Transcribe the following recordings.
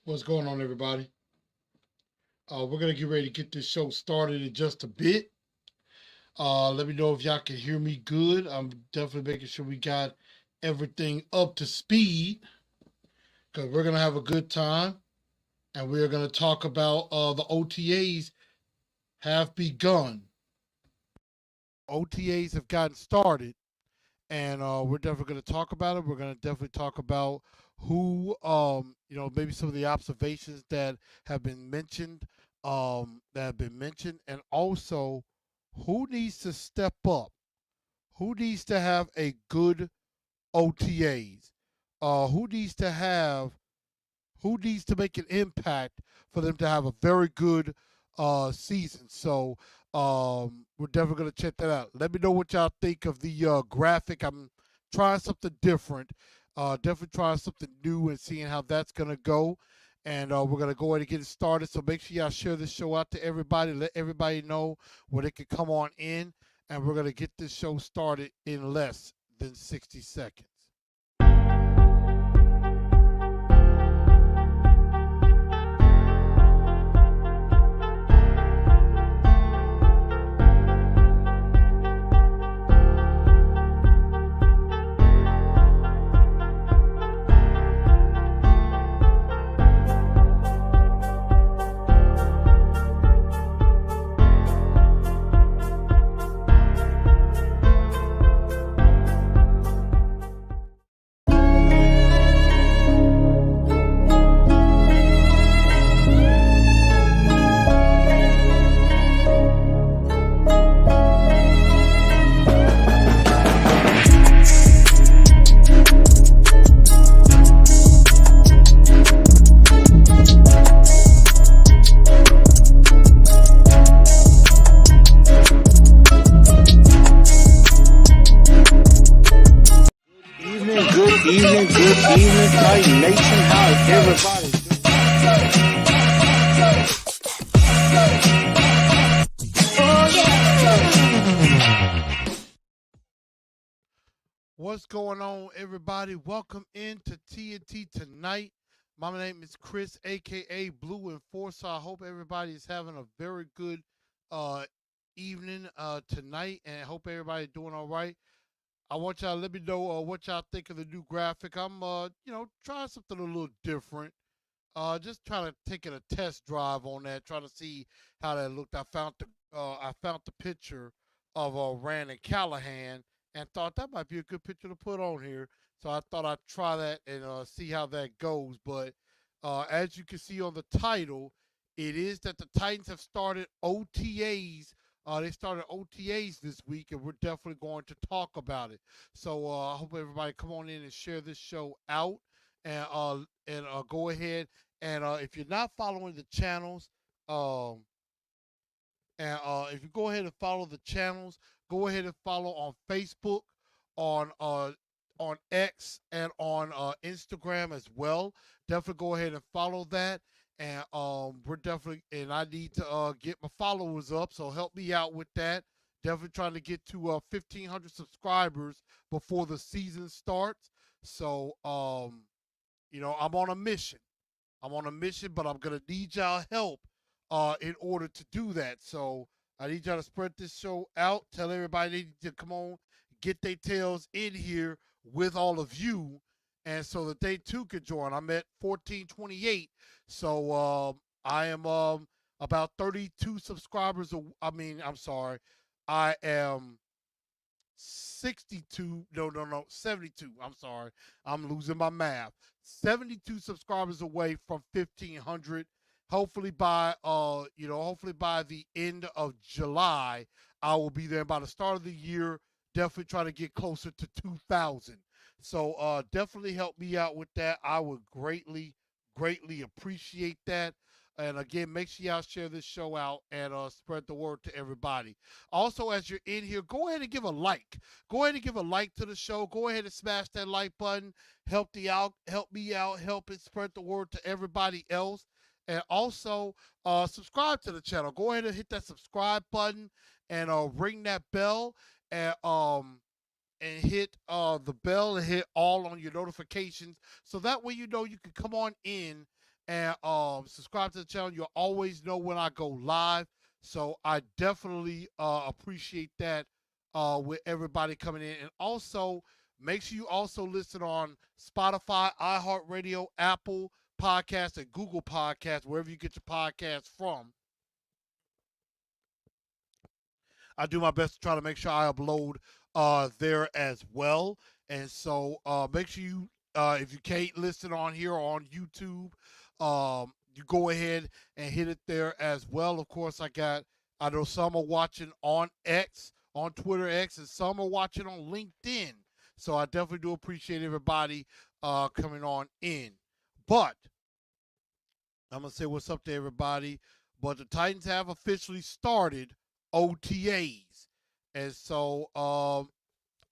What's going on, everybody? We're gonna get ready to get this show started in just a bit. Let me know if y'all can hear me good. I'm definitely making sure we got everything up to speed because we're gonna have a good time, and we're gonna talk about the OTAs have begun. OTAs have gotten started, and we're definitely going to talk about it. We're going to definitely talk about who, maybe some of the observations that have been mentioned, and also who needs to step up, who needs to have a good OTAs, who needs to have who needs to make an impact for them to have a very good season. So we're definitely going to check that out. Let me know what y'all think of the graphic. I'm trying something different, definitely trying something new and seeing how that's going to go. And we're going to go ahead and get it started. So make sure y'all share this show out to everybody. Let everybody know where they can come on in. And we're going to get this show started in less than 60 seconds. Good evening, Titan Nation. How is everybody What's going on, everybody? Welcome into TNT tonight. My name is Chris, aka Blu Enforcer. I hope everybody is having a very good uh, evening tonight, and I hope everybody's doing all right. I want y'all to let me know what y'all think of the new graphic. I'm, trying something a little different. Just trying to take it a test drive on that, trying to see how that looked. I found the picture of Rand and Callahan, and thought that might be a good picture to put on here. So I thought I'd try that and see how that goes. But as you can see on the title, it is that the Titans have started OTAs. They started OTAs this week, and we're definitely going to talk about it. So I hope everybody come on in and share this show out, and go ahead and if you're not following the channels, um, if you go ahead and follow the channels, go ahead and follow on Facebook, on uh, on X, and on Instagram as well. Definitely go ahead and follow that. And we're definitely, and I need to get my followers up, so help me out with that. Definitely trying to get to 1,500 subscribers before the season starts. So I'm on a mission. I'm on a mission, but I'm gonna need y'all help in order to do that. So I need y'all to spread this show out. Tell everybody they need to come on, get their tails in here with all of you, and so that they too could join. I'm at 1428, so I am about 32 subscribers. I mean, I'm sorry, I am 62, no, 72. I'm sorry. I'm losing my math. 72 subscribers away from 1,500. Hopefully by the end of July, I will be there. By the start of the year, definitely try to get closer to 2,000. So definitely help me out with that. I would greatly appreciate that. And again, make sure y'all share this show out and spread the word to everybody. Also, as you're in here, go ahead and give a like. Go ahead and give a like to the show. Go ahead and smash that like button. Help me out, help it spread the word to everybody else. And also, subscribe to the channel. Go ahead and hit that subscribe button and ring that bell and hit the bell and hit all on your notifications, so that way you know you can come on in and subscribe to the channel. You'll always know when I go live. So I definitely appreciate that with everybody coming in. And also, make sure you also listen on Spotify, iHeartRadio, Apple Podcasts, and Google Podcasts, wherever you get your podcasts from. I do my best to try to make sure I upload there as well. And so make sure you, if you can't listen on here or on YouTube, you go ahead and hit it there as well. Of course, I know some are watching on X, on Twitter X, and some are watching on LinkedIn. So I definitely do appreciate everybody coming on in. But I'm going to say what's up to everybody. But the Titans have officially started OTAs. And so,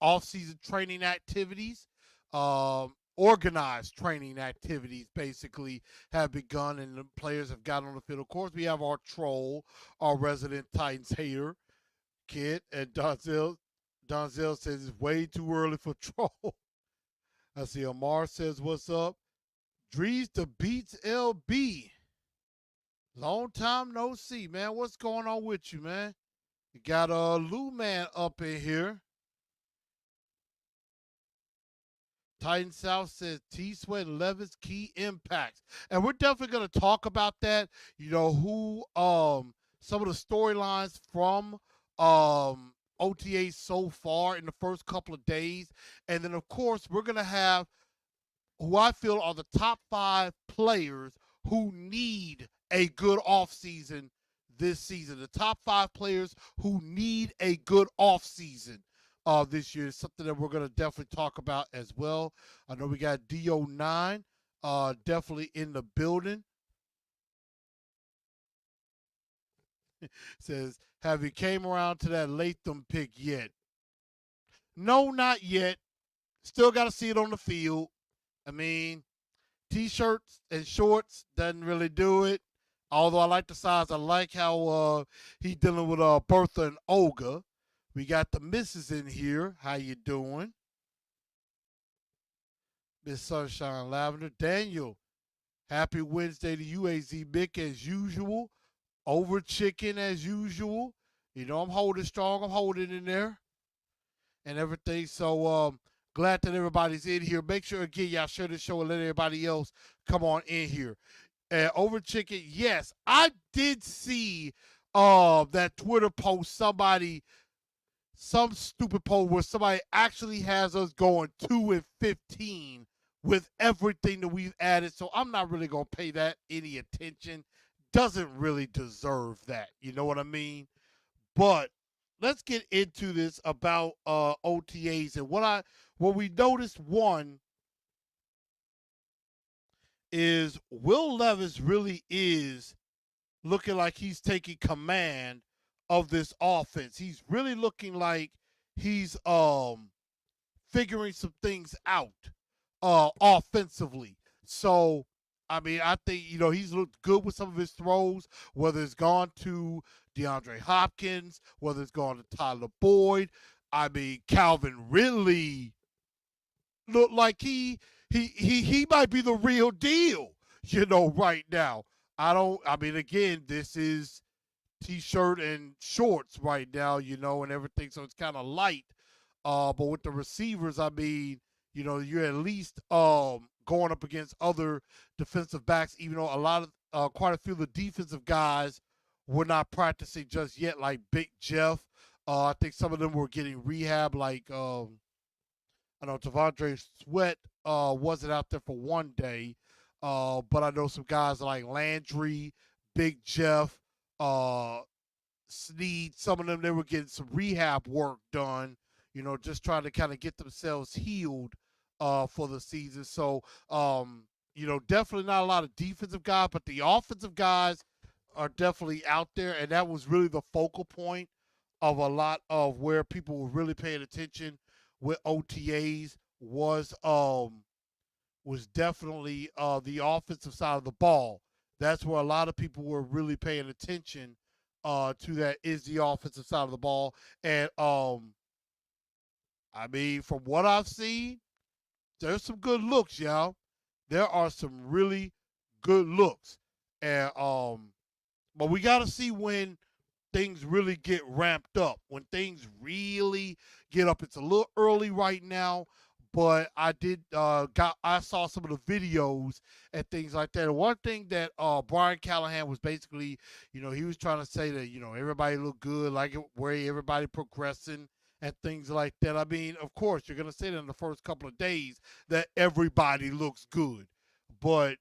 off-season training activities, organized training activities basically have begun, and the players have gotten on the field. Of course, we have our troll, our resident Titans hater, Kid, and Donzel. Donzel says it's way too early for troll. I see Amar says, what's up? Drees the Beats LB. Long time no see, man. What's going on with you, man? You got Lou Man up in here. Titan South says T Sweat and Levis key impacts. And we're definitely gonna talk about that. You know, who some of the storylines from OTA so far in the first couple of days. And then of course we're gonna have who I feel are the top 5 players who need a good offseason this season. The top 5 players who need a good offseason this year is something that we're going to definitely talk about as well. I know we got DO9 definitely in the building. Says, have you came around to that Latham pick yet? No, not yet. Still got to see it on the field. I mean, T-shirts and shorts doesn't really do it. Although I like the size, I like how he's dealing with Bertha and Olga. We got the missus in here. How you doing, Miss Sunshine Lavender? Daniel, happy Wednesday to you, AZ Mick, as usual. Over chicken as usual. You know I'm holding strong. I'm holding in there and everything. So glad that everybody's in here. Make sure again y'all share the show and let everybody else come on in here. Over chicken, yes, I did see that Twitter post. Some stupid post where somebody actually has us going 2-15 with everything that we've added. So I'm not really gonna pay that any attention. Doesn't really deserve that. You know what I mean? But let's get into this about OTAs and what we noticed. One is Will Levis really is looking like he's taking command of this offense. He's really looking like he's figuring some things out offensively. So I mean, I think he's looked good with some of his throws, whether it's gone to DeAndre Hopkins, whether it's gone to Tyler Boyd. I mean, Calvin Ridley looked like he might be the real deal, right now. I mean, again, this is t-shirt and shorts right now, and everything, so it's kind of light. But with the receivers, I mean, you're at least going up against other defensive backs, even though quite a few of the defensive guys were not practicing just yet, like Big Jeff. I think some of them were getting rehab, like I know Devondre Sweat wasn't out there for one day, but I know some guys like Landry, Big Jeff, Sneed. Some of them, they were getting some rehab work done. Just trying to kind of get themselves healed for the season. So, definitely not a lot of defensive guys, but the offensive guys are definitely out there, and that was really the focal point of a lot of where people were really paying attention with OTAs was definitely the offensive side of the ball. That's where a lot of people were really paying attention to. That is the offensive side of the ball. And I mean, from what I've seen, there's some good looks, y'all. There are some really good looks. And but we got to see when things really get ramped up, when things really get up. It's a little early right now, but I saw some of the videos and things like that. And one thing that Brian Callahan was basically, he was trying to say that everybody look good, like where everybody progressing and things like that. I mean, of course, you're gonna say that in the first couple of days that everybody looks good, but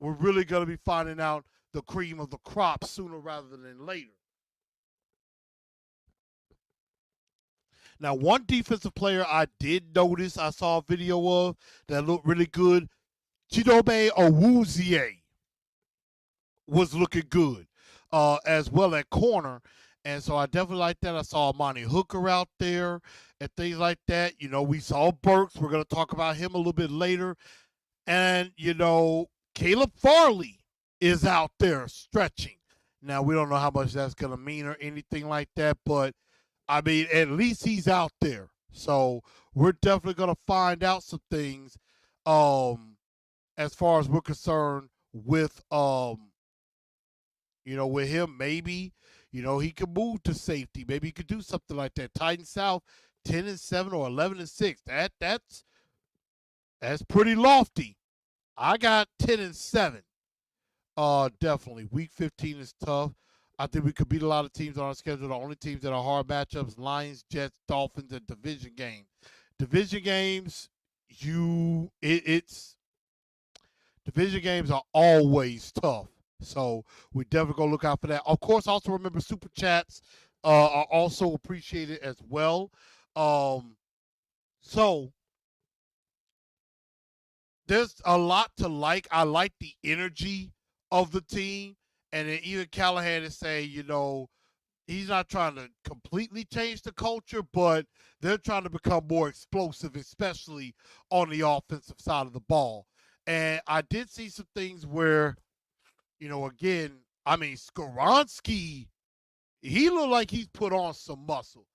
we're really gonna be finding out the cream of the crop sooner rather than later. Now, one defensive player I did notice, I saw a video of that looked really good. Chidobe Awuzie was looking good as well at corner. And so I definitely like that. I saw Monty Hooker out there and things like that. We saw Burks. We're going to talk about him a little bit later. And, Caleb Farley is out there stretching. Now, we don't know how much that's going to mean or anything like that, but I mean, at least he's out there. So we're definitely going to find out some things as far as we're concerned with him. Maybe, he could move to safety. Maybe he could do something like that. Titan South 10-7 or 11-6. That's pretty lofty. I got 10-7. Definitely. Week 15 is tough. I think we could beat a lot of teams on our schedule. The only teams that are hard matchups: Lions, Jets, Dolphins, and division games. Division games, it's division games are always tough. So we definitely gonna look out for that. Of course, also remember super chats are also appreciated as well. So there's a lot to like. I like the energy of the team. And then even Callahan is saying, he's not trying to completely change the culture, but they're trying to become more explosive, especially on the offensive side of the ball. And I did see some things where, again, I mean, Skoronski, he looked like he's put on some muscle.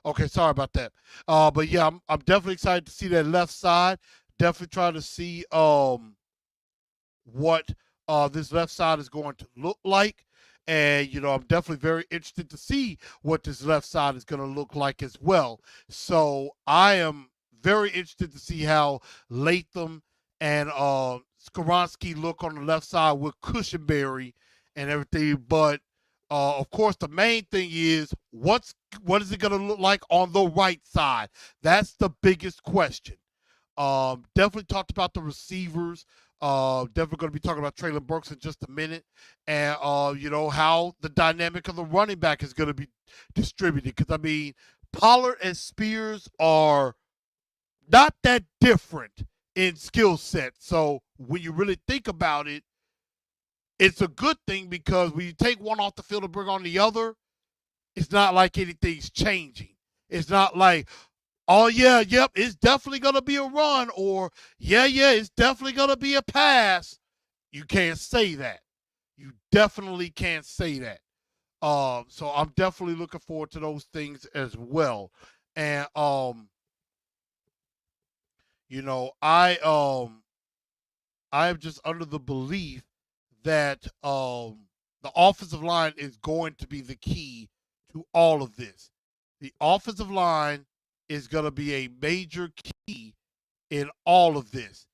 Okay, sorry about that. But yeah, I'm definitely excited to see that left side. Definitely trying to see what this left side is going to look like. And, I'm definitely very interested to see what this left side is going to look like as well. So I am very interested to see how Latham and Skoronski look on the left side with Cushionberry and everything. But of course, the main thing is what is it going to look like on the right side? That's the biggest question. Definitely talked about the receivers. Definitely going to be talking about Traylon Burks in just a minute, and how the dynamic of the running back is going to be distributed. Because I mean, Pollard and Spears are not that different in skill set. So when you really think about it, it's a good thing because when you take one off the field and bring on the other, it's not like anything's changing. It's not like, oh yeah, yep, it's definitely gonna be a run, or yeah, it's definitely gonna be a pass. You can't say that. You definitely can't say that. So I'm definitely looking forward to those things as well. And you know, I am just under the belief that the offensive line is going to be the key to all of this. The offensive line is going to be a major key in all of this.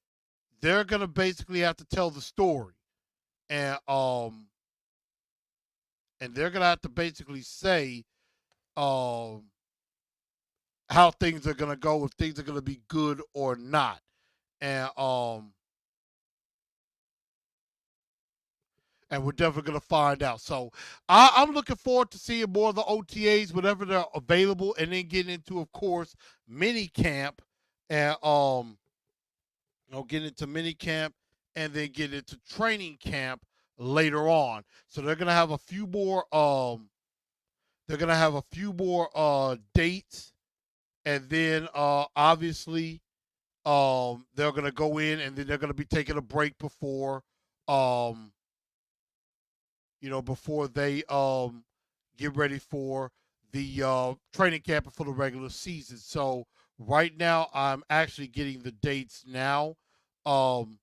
They're going to basically have to tell the story, and they're going to have to basically say um how things are going to go, if things are going to be good or not. And we're definitely going to find out. So I'm looking forward to seeing more of the OTAs whenever they're available, and then getting into, of course, mini camp and get into mini camp and then get into training camp later on. So they're gonna have a few more dates, and then obviously they're gonna go in and then they're gonna be taking a break before um before they get ready for the training camp for the regular season. So right now I'm actually getting the dates now. Um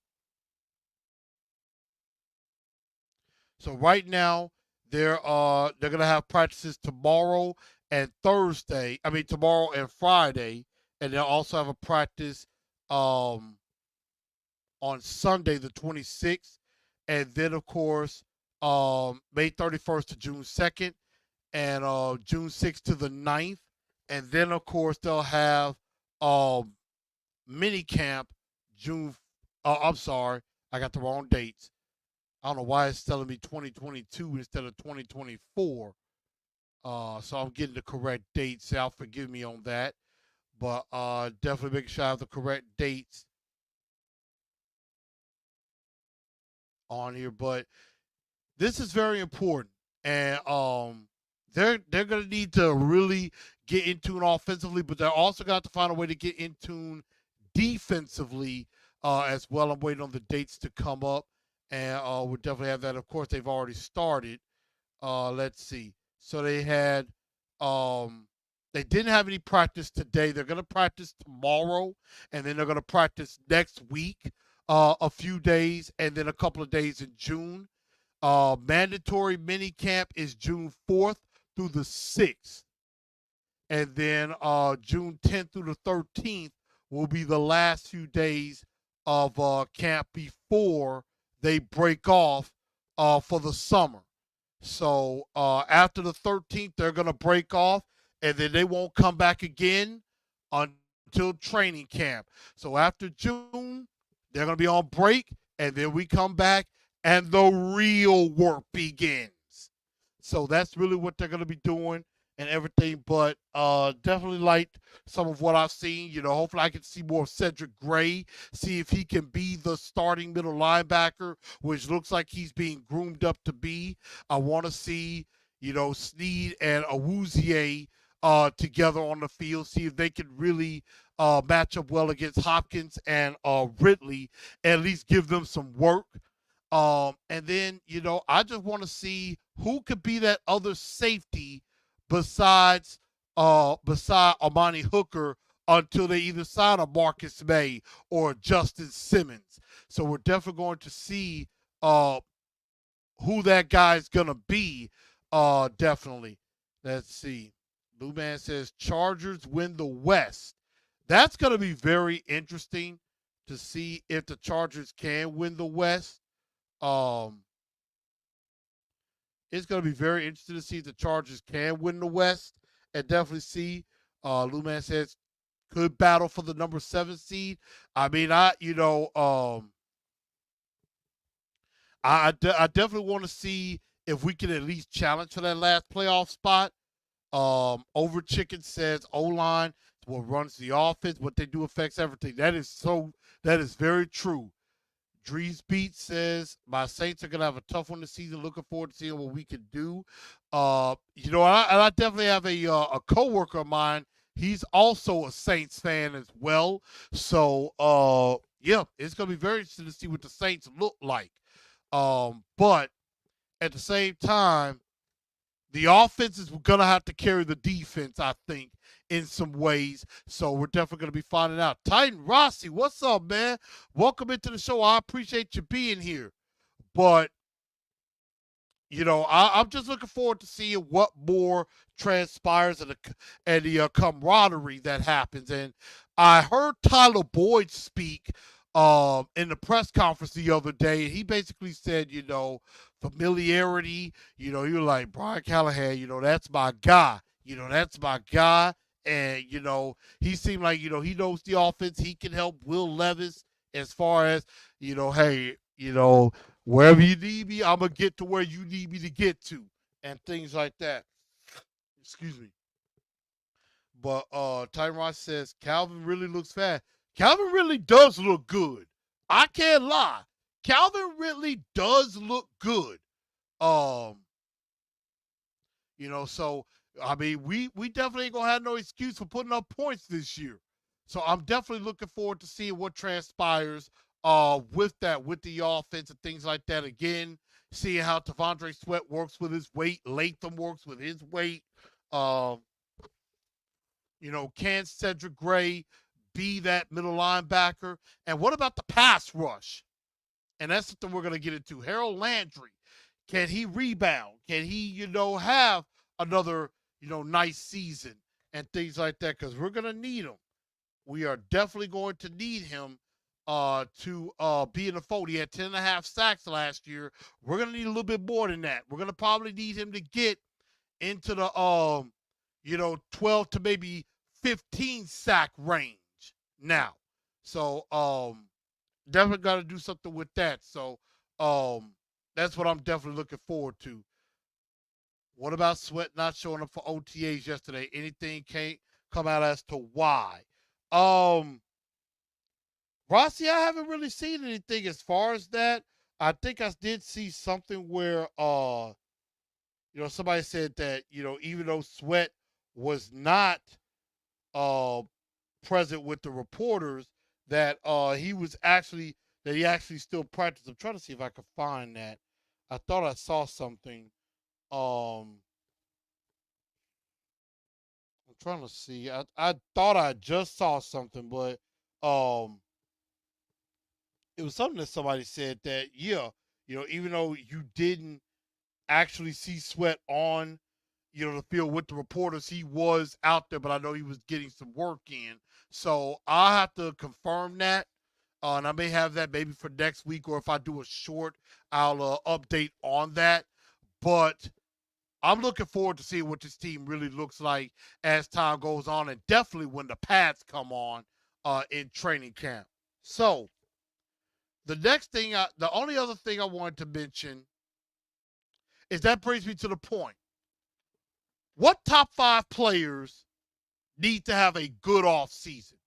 so right now they're gonna have practices tomorrow and Thursday. I mean tomorrow and Friday, and they'll also have a practice um on Sunday the 26th, and then of course May 31st to June 2nd, and June 6th to the 9th, and then of course they'll have um mini camp June. I'm sorry, I got the wrong dates. I don't know why it's telling me 2022 instead of 2024. So I'm getting the correct dates. Y'all forgive me on that, but definitely make sure I have the correct dates on here. But this is very important, and they're gonna need to really get in tune offensively, but they're also got to find a way to get in tune defensively as well. I'm waiting on the dates to come up, and we'll definitely have that. Of course, they've already started. Let's see. So um, they didn't have any practice today. They're gonna practice tomorrow, and then they're gonna practice next week, a few days, and then a couple of days in June. Mandatory mini camp is June 4th through the 6th. And then June 10th through the 13th will be the last few days of camp before they break off for the summer. So after the 13th, they're going to break off, and then they won't come back again until training camp. So after June, they're going to be on break, and then we come back, and the real work begins. So that's really what they're going to be doing and everything. But definitely liked some of what I've seen. Hopefully I can see more of Cedric Gray, see if he can be the starting middle linebacker, which looks like he's being groomed up to be. I want to see, Sneed and Awuzie together on the field, see if they can really match up well against Hopkins and Ridley, at least give them some work. And then, I just want to see who could be that other safety beside Amani Hooker until they either sign a Marcus May or Justin Simmons. So we're definitely going to see uh, who that guy's gonna be. Definitely. Let's see. Blue Man says Chargers win the West. That's gonna be very interesting to see if the Chargers can win the West. Um, it's going to be very interesting to see if the Chargers can win the West, and definitely see. Lou Man says could battle for the number 7 seed. I mean, I definitely want to see if we can at least challenge for that last playoff spot. Over Chicken says O line what runs the offense. What they do affects everything. That is so. That is very true. Drees Beat says my Saints are gonna have a tough one this season. Looking forward to seeing what we can do. And I definitely have a coworker of mine. He's also a Saints fan as well. So yeah, it's gonna be very interesting to see what the Saints look like. But at the same time, the offense is going to have to carry the defense, I think, in some ways. So we're definitely going to be finding out. Titan Rossi, what's up, man? Welcome into the show. I appreciate you being here. But I'm just looking forward to seeing what more transpires and the camaraderie that happens. And I heard Tyler Boyd speak in the press conference the other day, and he basically said, familiarity. You're like Brian Callahan. That's my guy. That's my guy. And he seemed like he knows the offense. He can help Will Levis as far as hey, wherever you need me, I'm gonna get to where you need me to get to, and things like that. Excuse me. But Tyron says Calvin really looks fast. Calvin Ridley does look good. I can't lie. Calvin Ridley does look good. Um, so I mean, we definitely ain't gonna have no excuse for putting up points this year. So I'm definitely looking forward to seeing what transpires with that, with the offense and things like that. Again, seeing how T'Vondre Sweat works with his weight, Latham works with his weight. Um, can Cedric Gray be that middle linebacker? And what about the pass rush? And that's something we're going to get into. Harold Landry, can he rebound? Can he, have another, nice season and things like that? Because we're going to need him. We are definitely going to need him to be in the fold. He had 10.5 sacks last year. We're going to need a little bit more than that. We're going to probably need him to get into the 12 to maybe 15 sack range now. So definitely got to do something with that. So that's what I'm definitely looking forward to. What about Sweat not showing up for OTAs yesterday? Anything can't come out as to why. Rossi, I haven't really seen anything as far as that. I think I did see something where somebody said that, even though Sweat was not uh present with the reporters, that he actually still practiced. I'm trying to see if I can find that. I thought I saw something. I'm trying to see. I thought I just saw something, but it was something that somebody said that, yeah, even though you didn't actually see Sweat on, the field with the reporters, he was out there, but I know he was getting some work in. So I'll have to confirm that. And I may have that maybe for next week, or if I do a short, I'll update on that. But I'm looking forward to seeing what this team really looks like as time goes on, and definitely when the pads come on in training camp. So the only other thing I wanted to mention is that brings me to the point. What top 5 players need to have a good off season?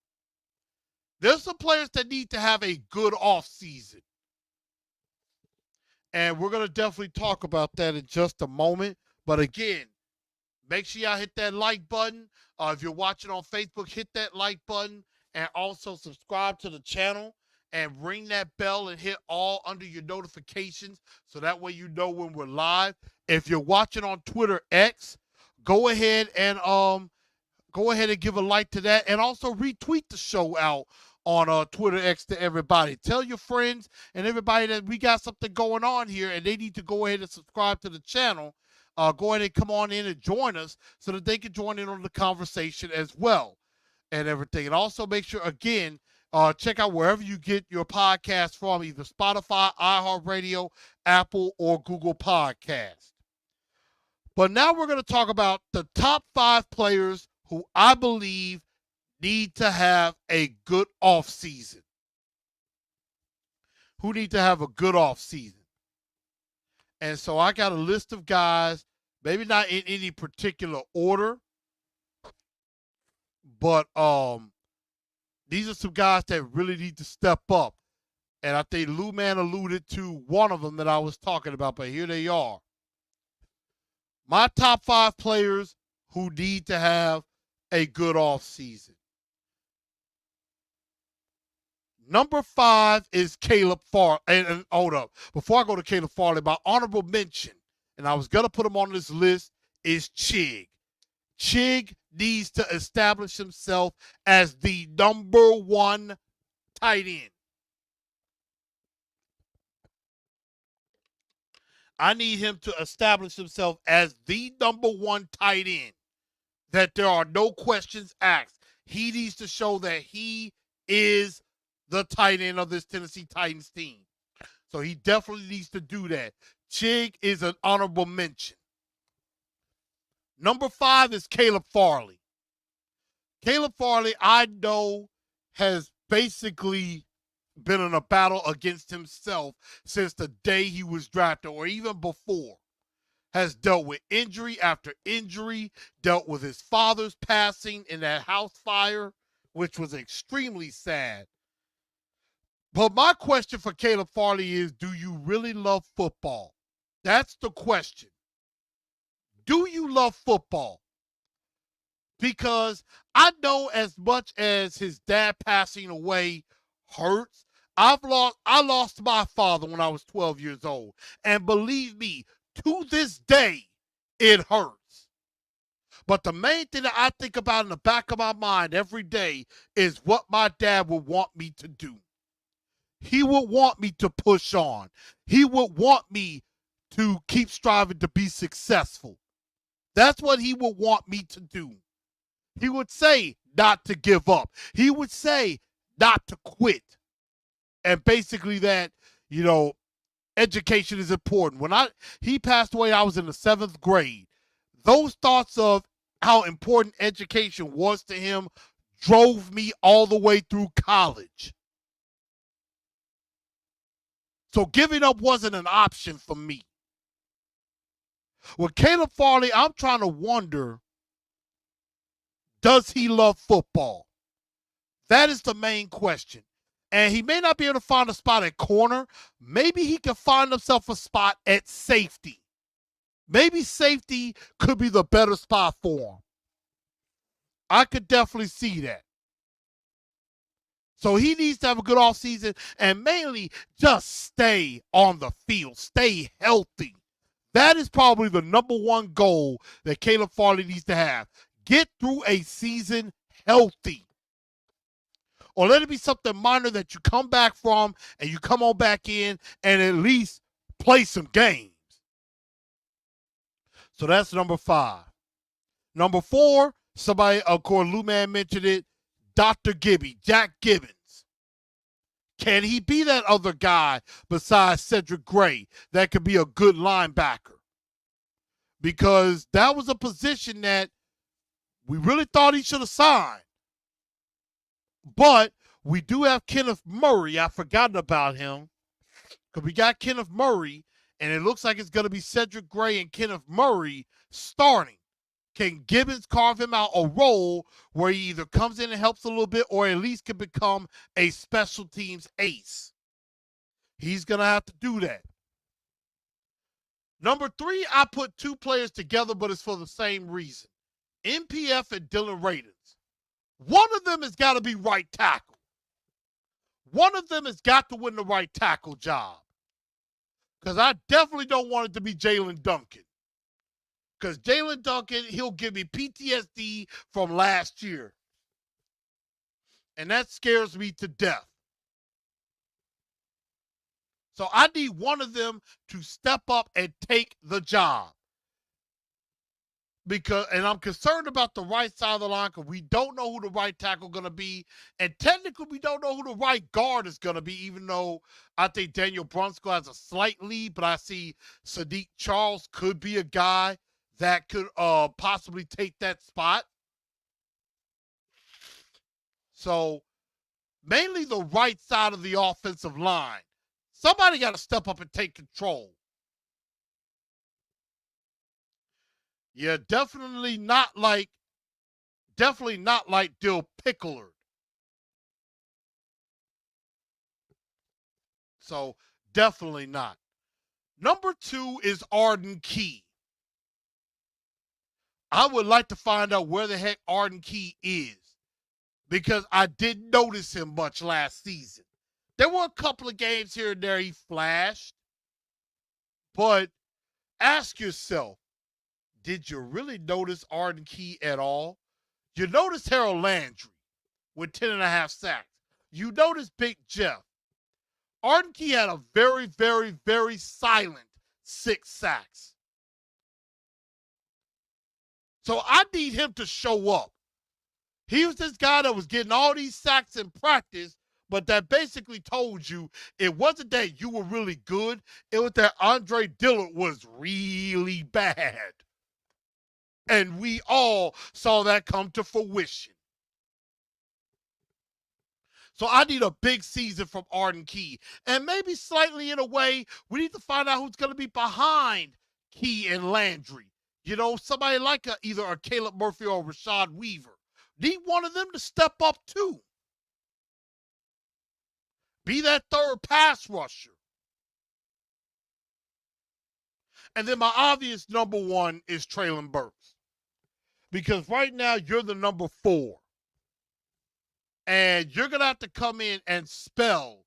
There's some players that need to have a good off season. And we're going to definitely talk about that in just a moment. But again, make sure y'all hit that like button. If you're watching on Facebook, hit that like button and also subscribe to the channel and ring that bell and hit all under your notifications so that way you know when we're live. If you're watching on Twitter X, go ahead and give a like to that and also retweet the show out on Twitter X to everybody. Tell your friends and everybody that we got something going on here and they need to go ahead and subscribe to the channel. Go ahead and come on in and join us so that they can join in on the conversation as well and everything. And also make sure, again, check out wherever you get your podcast from, either Spotify, iHeartRadio, Apple, or Google Podcast. But now we're going to talk about the top 5 players who I believe need to have a good off season. Who need to have a good off season. And so I got a list of guys, maybe not in any particular order, but these are some guys that really need to step up. And I think Lou Man alluded to one of them that I was talking about, but here they are. My top 5 players who need to have a good off season. Number 5 is Caleb Farley. And hold up. Before I go to Caleb Farley, my honorable mention, and I was going to put him on this list, is Chig. Chig needs to establish himself as the number 1 tight end. I need him to establish himself as the number 1 tight end, that there are no questions asked. He needs to show that he is the tight end of this Tennessee Titans team. So he definitely needs to do that. Chig is an honorable mention. Number 5 is Caleb Farley. Caleb Farley, I know, has basically been in a battle against himself since the day he was drafted, or even before. Has dealt with injury after injury, dealt with his father's passing in that house fire which was extremely sad. But my question for Caleb Farley is, do you really love football? That's the question. Do you love football? Because I know as much as his dad passing away hurts, I lost my father when I was 12 years old. And believe me, to this day, it hurts. But the main thing that I think about in the back of my mind every day is what my dad would want me to do. He would want me to push on. He would want me to keep striving to be successful. That's what he would want me to do. He would say not to give up. He would say not to quit. And basically that, education is important. When he passed away, I was in the 7th grade. Those thoughts of how important education was to him drove me all the way through college. So giving up wasn't an option for me. With Caleb Farley, I'm trying to wonder, does he love football? That is the main question. And he may not be able to find a spot at corner. Maybe he can find himself a spot at safety. Maybe safety could be the better spot for him. I could definitely see that. So he needs to have a good offseason and mainly just stay on the field, stay healthy. That is probably the number one goal that Caleb Farley needs to have. Get through a season healthy. Or let it be something minor that you come back from and you come on back in and at least play some games. So that's number 5. Number 4, somebody, of course, Lou Man mentioned it, Dr. Gibby, Jack Gibbons. Can he be that other guy besides Cedric Gray that could be a good linebacker? Because that was a position that we really thought he should have signed. But we do have Kenneth Murray. I've forgotten about him. Because we got Kenneth Murray, and it looks like it's going to be Cedric Gray and Kenneth Murray starting. Can Gibbons carve him out a role where he either comes in and helps a little bit or at least can become a special teams ace? He's going to have to do that. Number 3, I put 2 players together, but it's for the same reason. MPF and Dylan Radins. One of them has got to be right tackle. One of them has got to win the right tackle job. Because I definitely don't want it to be Jalen Duncan. Because Jalen Duncan, he'll give me PTSD from last year. And that scares me to death. So I need one of them to step up and take the job. And I'm concerned about the right side of the line because we don't know who the right tackle is going to be. And technically, we don't know who the right guard is going to be, even though I think Daniel Brunskill has a slight lead. But I see Sadiq Charles could be a guy that could possibly take that spot. So mainly the right side of the offensive line. Somebody got to step up and take control. Yeah, definitely not like Dill Pickler. So definitely not. Number 2 is Arden Key. I would like to find out where the heck Arden Key is because I didn't notice him much last season. There were a couple of games here and there he flashed, but ask yourself, did you really notice Arden Key at all? You noticed Harold Landry with 10.5 sacks. You noticed Big Jeff. Arden Key had a very, very, very silent 6 sacks. So I need him to show up. He was this guy that was getting all these sacks in practice, but that basically told you it wasn't that you were really good. It was that Andre Dillard was really bad. And we all saw that come to fruition. So I need a big season from Arden Key. And maybe slightly in a way, we need to find out who's going to be behind Key and Landry. Somebody like either a Caleb Murphy or Rashad Weaver. Need one of them to step up too. Be that third pass rusher. And then my obvious number one is Treylon Burks. Because right now you're the number 4. And you're going to have to come in and spell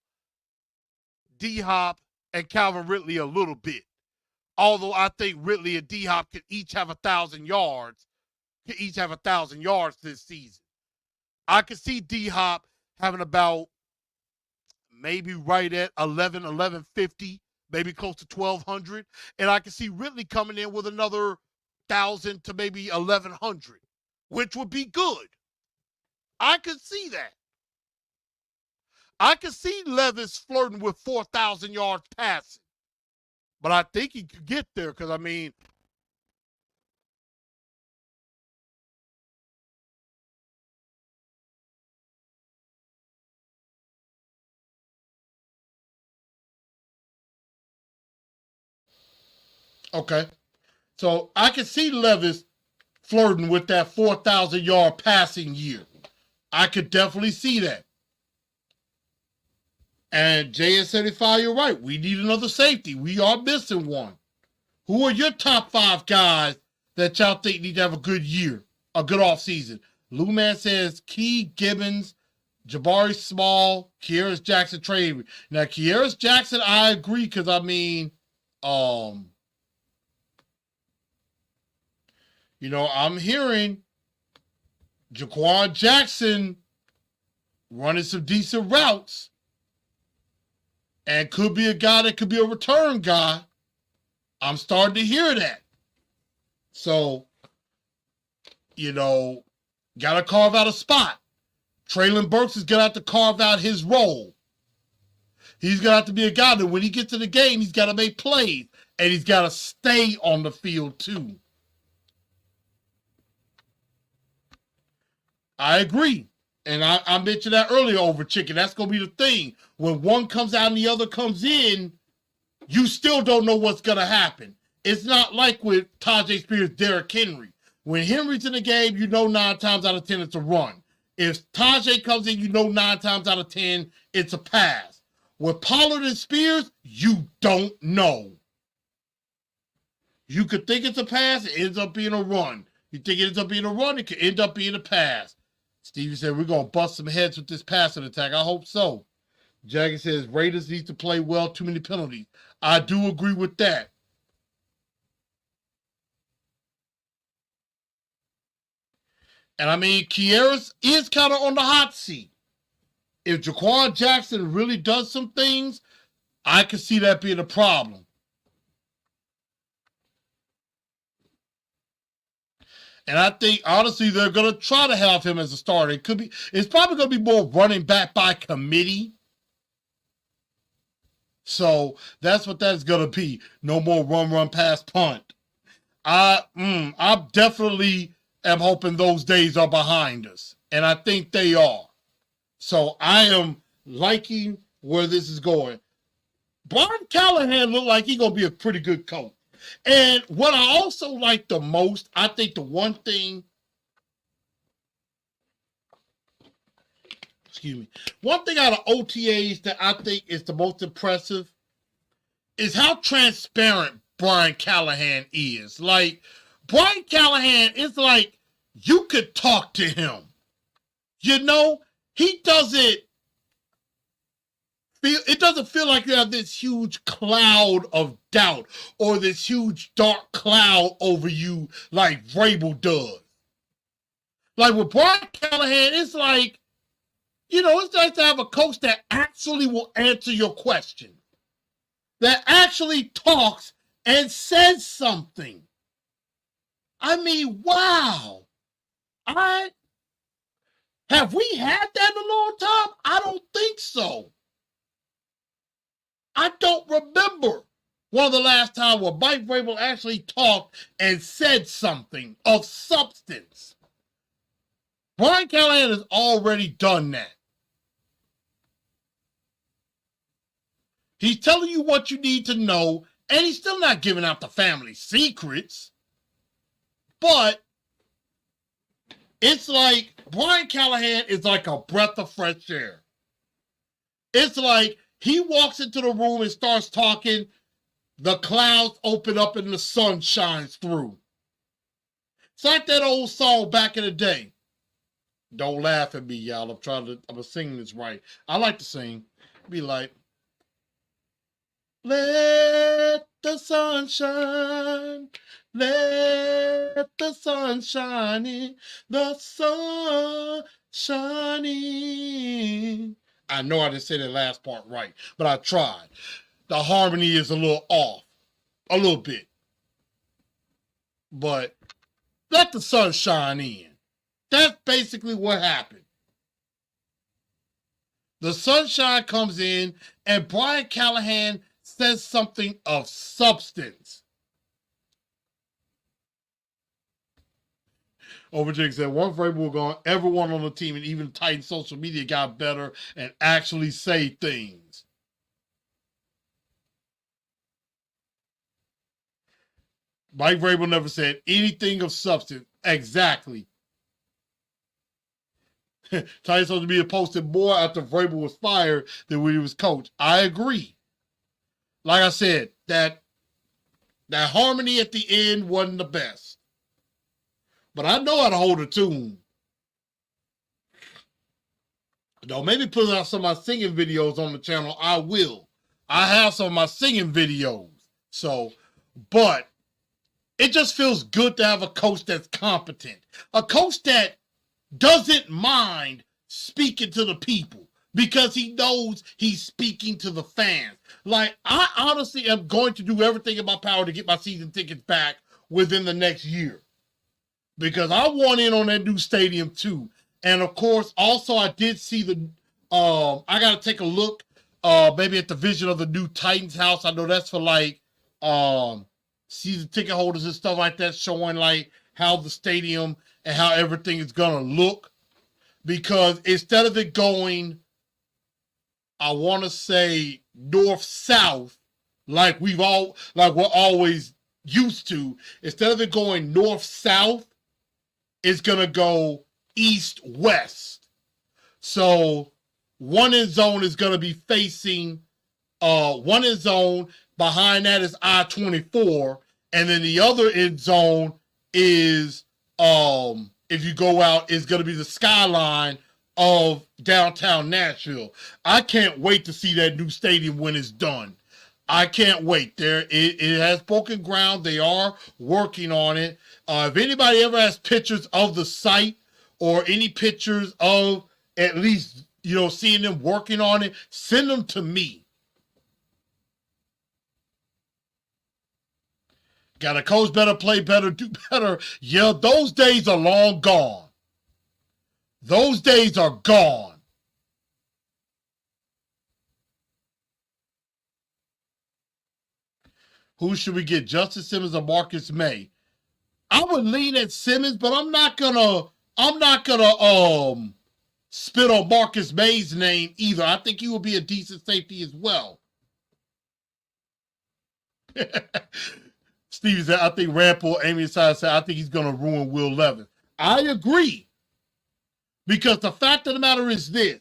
D-Hop and Calvin Ridley a little bit. Although I think Ridley and D-Hop could each have 1,000 yards. Could each have 1,000 yards this season. I could see D-Hop having about maybe right at 1150, maybe close to 1,200. And I could see Ridley coming in with another 1,000 to maybe 1,100, which would be good. I could see that. I could see Levis flirting with 4,000 yards passing. But I think he could get there because, I mean, okay. So I can see Levis flirting with that 4,000 yard passing year. I could definitely see that. And JS75, you're right. We need another safety. We are missing one. Who are your top 5 guys that y'all think need to have a good year, a good offseason? Lou Man says Key, Gibbons, Jabari Small, Kearis Jackson, trade. Now, Kearis Jackson, I agree because, I mean, you know, I'm hearing Jaquan Jackson running some decent routes and could be a guy that could be a return guy. I'm starting to hear that. So, you know, got to carve out a spot. Treylon Burks is going to have to carve out his role. He's going to have to be a guy that when he gets to the game, he's got to make plays. And he's got to stay on the field, too. I agree. And I mentioned that earlier over Chicken. That's going to be the thing. When one comes out and the other comes in, you still don't know what's going to happen. It's not like with Tajay Spears, Derrick Henry. When Henry's in the game, you know 9 times out of 10 it's a run. If Tajay comes in, you know 9 times out of 10 it's a pass. With Pollard and Spears, you don't know. You could think it's a pass, it ends up being a run. You think it ends up being a run, it could end up being a pass. Stevie said, we're going to bust some heads with this passing attack. I hope so. Jagger says, Raiders need to play well, too many penalties. I do agree with that. And I mean, Kearis is kind of on the hot seat. If Jaquan Jackson really does some things, I could see that being a problem. And I think, honestly, they're going to try to have him as a starter. It's probably going to be more running back by committee. So that's what that's going to be. No more run, pass, punt. I definitely am hoping those days are behind us. And I think they are. So I am liking where this is going. Brian Callahan looked like he's going to be a pretty good coach. And what I also like the most, I think the one thing, one thing out of OTAs that I think is the most impressive is how transparent Brian Callahan is. Like, Brian Callahan is like, you could talk to him. You know, he doesn't feel like you have this huge cloud of doubt or this huge dark cloud over you like Vrabel does. Like with Brian Callahan, it's like, you know, it's nice to have a coach that actually will answer your question, that actually talks and says something. I mean, wow. Have we had that in a long time? I don't think so. I don't remember one of the last time where Mike Vrabel actually talked and said something of substance. Brian Callahan has already done that. He's telling you what you need to know, and he's still not giving out the family secrets. But It's like Brian Callahan is like a breath of fresh air. It's like he walks into the room and starts talking, the clouds open up and the sun shines through. It's like that old song back in the day. Don't laugh at me, y'all. I'm singing this right. I like to sing. Be like, let the sun shine. Let the sun shine in. The sun shining. I know I didn't say that last part right, but I tried. The harmony is a little off. A little bit. But let the sun shine in. That's basically what happened. The sunshine comes in, and Brian Callahan says something of substance. Overjig said, one Vrabel gone, everyone on the team and even Titans social media got better and actually say things. Mike Vrabel never said anything of substance. Exactly. Titans social media posted more after Vrabel was fired than when he was coach. I agree. Like I said, that harmony at the end wasn't the best. But I know how to hold a tune. Though maybe put out some of my singing videos on the channel, I will. I have some of my singing videos. So, but it just feels good to have a coach that's competent. A coach that doesn't mind speaking to the people because he knows he's speaking to the fans. Like, I honestly am going to do everything in my power to get my season tickets back within the next year. Because I want in on that new stadium too. And of course, also I did see I got to take a look maybe at the vision of the new Titans house. I know that's for like season ticket holders and stuff like that, showing like how the stadium and how everything is going to look. Because instead of it going, I want to say north-south, like we're always used to, instead of it going north-south, it's going to go east-west. So one end zone is going to be facing, one end zone, behind that is I-24, and then the other end zone is, if you go out, is going to be the skyline of downtown Nashville. I can't wait to see that new stadium when it's done. I can't wait. It has broken ground. They are working on it. If anybody ever has pictures of the site or any pictures of at least, seeing them working on it, send them to me. Got a coach better, play better, do better. Yeah, those days are long gone. Those days are gone. Who should we get, Justin Simmons or Marcus May? I would lean at Simmons, but I'm not gonna spit on Marcus May's name either. I think he will be a decent safety as well. Steve said, I think Rample, Amy said, I think he's gonna ruin Will Levis. I agree. Because the fact of the matter is this.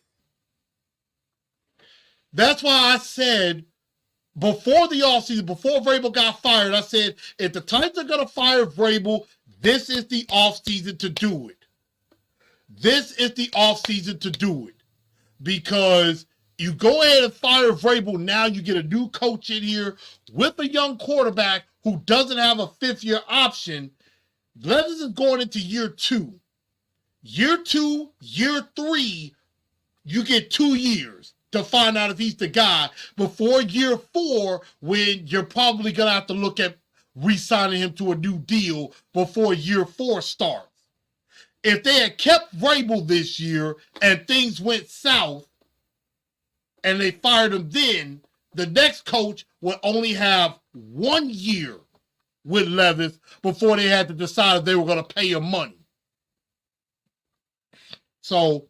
That's why I said before the offseason, before Vrabel got fired, I said, if the Titans are going to fire Vrabel, this is the offseason to do it. This is the offseason to do it. Because you go ahead and fire Vrabel, now you get a new coach in here with a young quarterback who doesn't have a fifth-year option. Levis is going into year 2. Year 2, year 3, you get 2 years to find out if he's the guy before year 4, when you're probably going to have to look at re-signing him to a new deal before year 4 starts. If they had kept Vrabel this year and things went south and they fired him then, the next coach would only have 1 year with Levis before they had to decide if they were going to pay him money. So,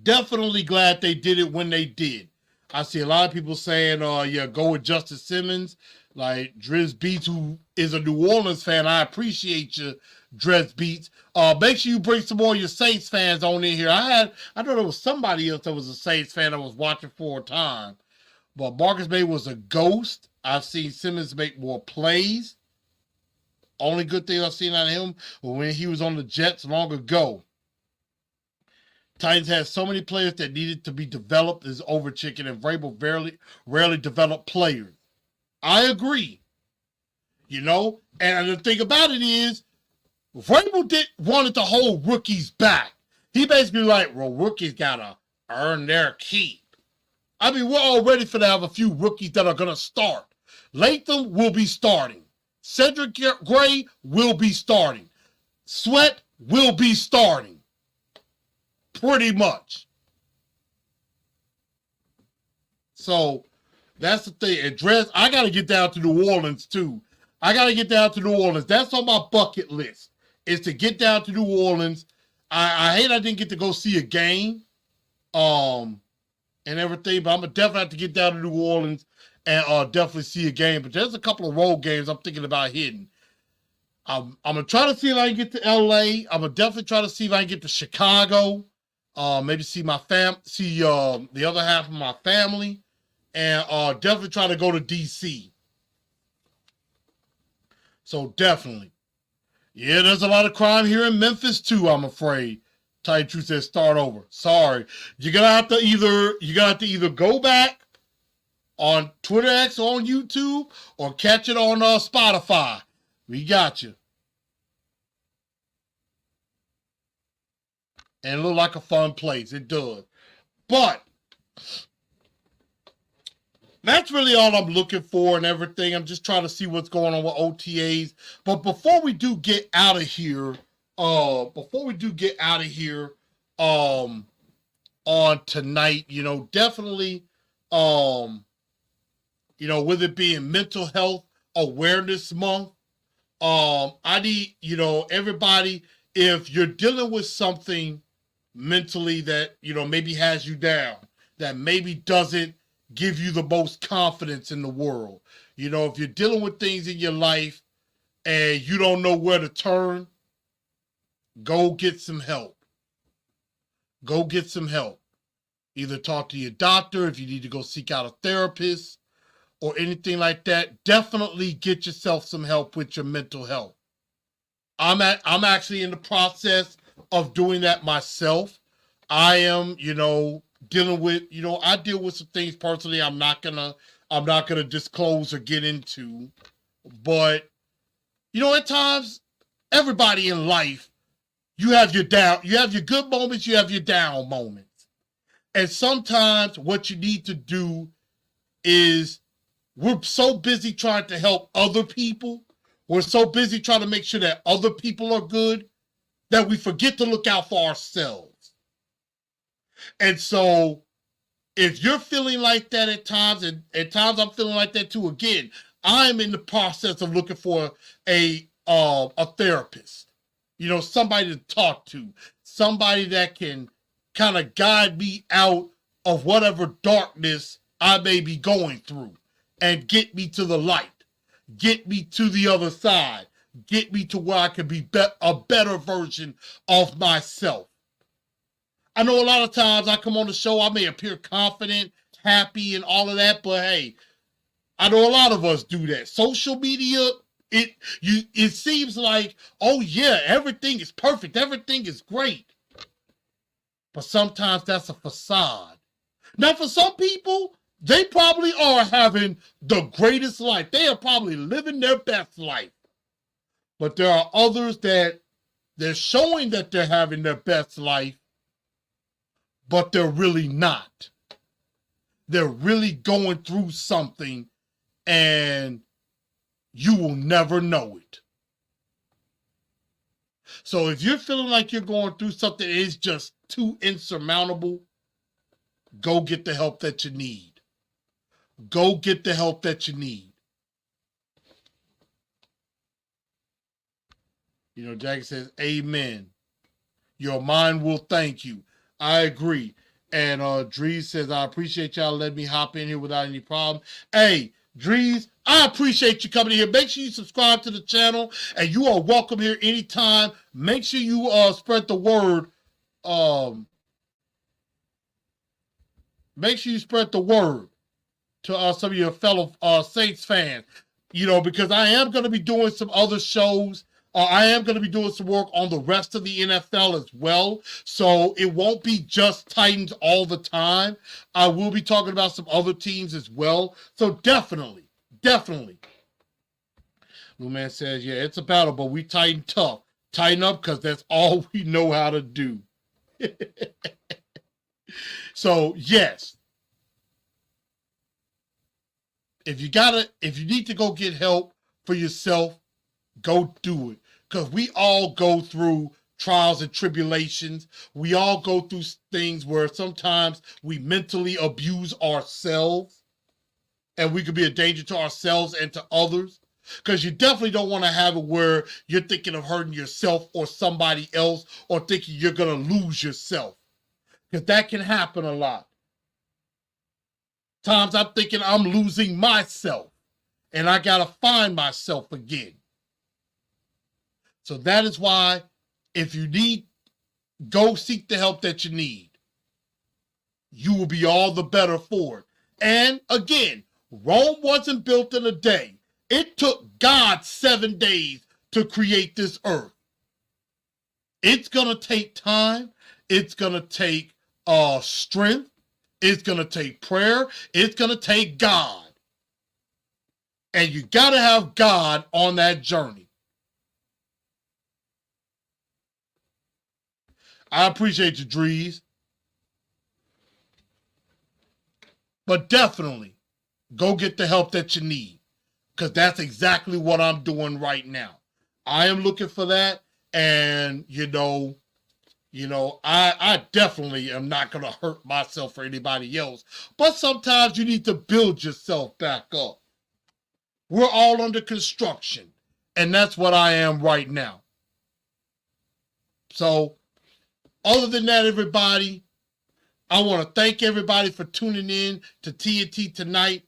definitely glad they did it when they did. I see a lot of people saying, yeah, go with Justice Simmons. Like Driz Beats, who is a New Orleans fan, I appreciate you, Driz Beats. Make sure you bring some more of your Saints fans on in here. I know there was somebody else that was a Saints fan I was watching for a time. But Marcus May was a ghost. I've seen Simmons make more plays. Only good thing I've seen out of him was when he was on the Jets long ago. Titans had so many players that needed to be developed as over chicken, and Vrabel rarely developed players. I agree. You know, and the thing about it is, Vrabel wanted to hold rookies back. He basically like, well, rookies gotta earn their keep. I mean, we're all ready for to have a few rookies that are gonna start. Latham will be starting. Cedric Gray will be starting. Sweat will be starting. Pretty much. So that's the thing. And Dress, I got to get down to New Orleans too. I got to get down to New Orleans. That's on my bucket list, is to get down to New Orleans. I hate I didn't get to go see a game and everything, but I'm going to definitely have to get down to New Orleans and definitely see a game. But there's a couple of road games I'm thinking about hitting. I'm going to try to see if I can get to L.A. I'm going to definitely try to see if I can get to Chicago. Maybe see my the other half of my family, and definitely try to go to DC. So definitely, yeah. There's a lot of crime here in Memphis too, I'm afraid. Tell you the truth, says start over. Sorry, you're gonna have to either go back on Twitter X or on YouTube, or catch it on Spotify. We got you. And it looked like a fun place. It does. But that's really all I'm looking for and everything. I'm just trying to see what's going on with OTAs. But before we do get out of here, on tonight, you know, definitely, you know, with it being Mental Health Awareness Month, I need, you know, everybody, if you're dealing with something mentally that, you know, maybe has you down, that maybe doesn't give you the most confidence in the world. You know, if you're dealing with things in your life and you don't know where to turn, go get some help. Go get some help. Either talk to your doctor if you need to go seek out a therapist or anything like that. Definitely get yourself some help with your mental health. I'm actually in the process of doing that myself. I am, you know, dealing with, you know, I deal with some things personally I'm not gonna disclose or get into. But, you know, at times, everybody in life, you have your good moments, you have your down moments. And sometimes what you need to do is, we're so busy trying to help other people, we're so busy trying to make sure that other people are good, that we forget to look out for ourselves. And so, if you're feeling like that at times, and at times I'm feeling like that too, again, I'm in the process of looking for a therapist. You know, somebody to talk to, somebody that can kind of guide me out of whatever darkness I may be going through and get me to the light, get me to the other side, get me to where I can be a better version of myself. I know a lot of times I come on the show, I may appear confident, happy, and all of that, but hey, I know a lot of us do that. Social media, it seems like, oh yeah, everything is perfect, everything is great. But sometimes that's a facade. Now, for some people, they probably are having the greatest life. They are probably living their best life. But there are others that they're showing that they're having their best life, but they're really not. They're really going through something, and you will never know it. So if you're feeling like you're going through something that is just too insurmountable, go get the help that you need. Go get the help that you need. You know, Jackie says, amen. Your mind will thank you. I agree. And Drees says, I appreciate y'all letting me hop in here without any problem. Hey, Drees, I appreciate you coming in here. Make sure you subscribe to the channel, and you are welcome here anytime. Make sure you spread the word. Make sure you spread the word to some of your fellow Saints fans. You know, because I am going to be doing some other shows. I am going to be doing some work on the rest of the NFL as well. So it won't be just Titans all the time. I will be talking about some other teams as well. So definitely. Blue Man says, yeah, it's a battle, but we tighten tough. Tighten up because that's all we know how to do. So, yes. If you need to go get help for yourself, go do it. Because we all go through trials and tribulations. We all go through things where sometimes we mentally abuse ourselves. And we could be a danger to ourselves and to others. Because you definitely don't want to have it where you're thinking of hurting yourself or somebody else, or thinking you're going to lose yourself. Because that can happen a lot. Times I'm thinking I'm losing myself. And I got to find myself again. So that is why, if you need, go seek the help that you need. You will be all the better for it. And again, Rome wasn't built in a day. It took God 7 days to create this earth. It's going to take time. It's going to take strength. It's going to take prayer. It's going to take God. And you got to have God on that journey. I appreciate you, Drees. But definitely, go get the help that you need. Because that's exactly what I'm doing right now. I am looking for that. And, I definitely am not going to hurt myself or anybody else. But sometimes you need to build yourself back up. We're all under construction. And that's what I am right now. So, other than that, everybody, I want to thank everybody for tuning in to TNT Tonight.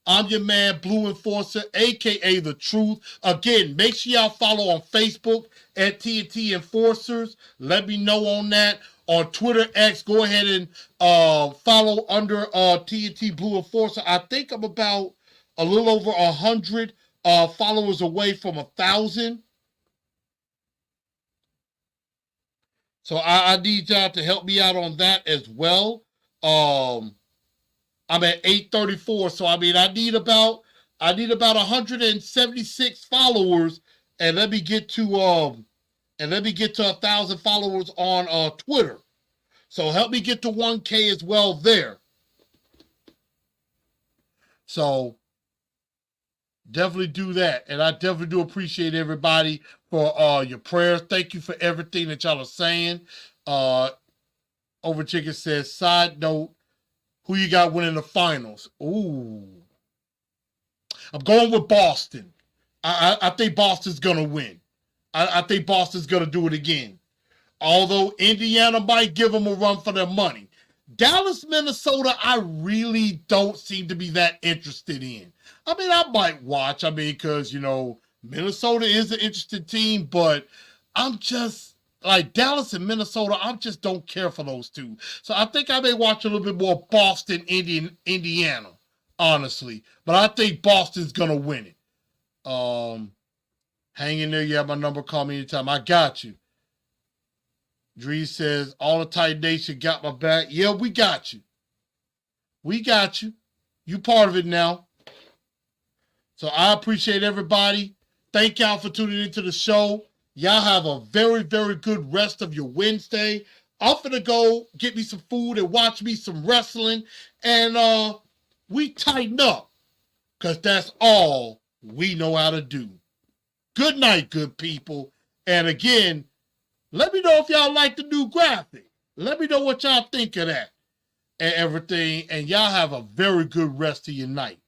I'm your man, Blu Enforcer, a.k.a. The Truth. Again, make sure y'all follow on Facebook at TNT Enforcers. Let me know on that. On Twitter, X, go ahead and follow under TNT Blu Enforcer. I think I'm about a little over 100 followers away from 1,000. So I need y'all to help me out on that as well. I'm at 834, so I need about 176 followers, and let me get to 1,000 followers on Twitter. So help me get to 1K as well there. So definitely do that, and I definitely do appreciate everybody for your prayers. Thank you for everything that y'all are saying. Over Chicken says, side note, who you got winning the finals? Ooh. I'm going with Boston. I think Boston's going to win. I think Boston's going to do it again. Although Indiana might give them a run for their money. Dallas, Minnesota, I really don't seem to be that interested in. I might watch. Because, Minnesota is an interesting team, but I'm just, like Dallas and Minnesota, I just don't care for those two. So I think I may watch a little bit more Boston, Indiana, honestly. But I think Boston's going to win it. Hang in there. You have my number. Call me anytime. I got you. Dree says, all the Titan Nation got my back. Yeah, we got you. We got you. You part of it now. So I appreciate everybody. Thank y'all for tuning into the show. Y'all have a very, very good rest of your Wednesday. I'm finna go get me some food and watch me some wrestling. And we tighten up. Because that's all we know how to do. Good night, good people. And again, let me know if y'all like the new graphic. Let me know what y'all think of that and everything. And y'all have a very good rest of your night.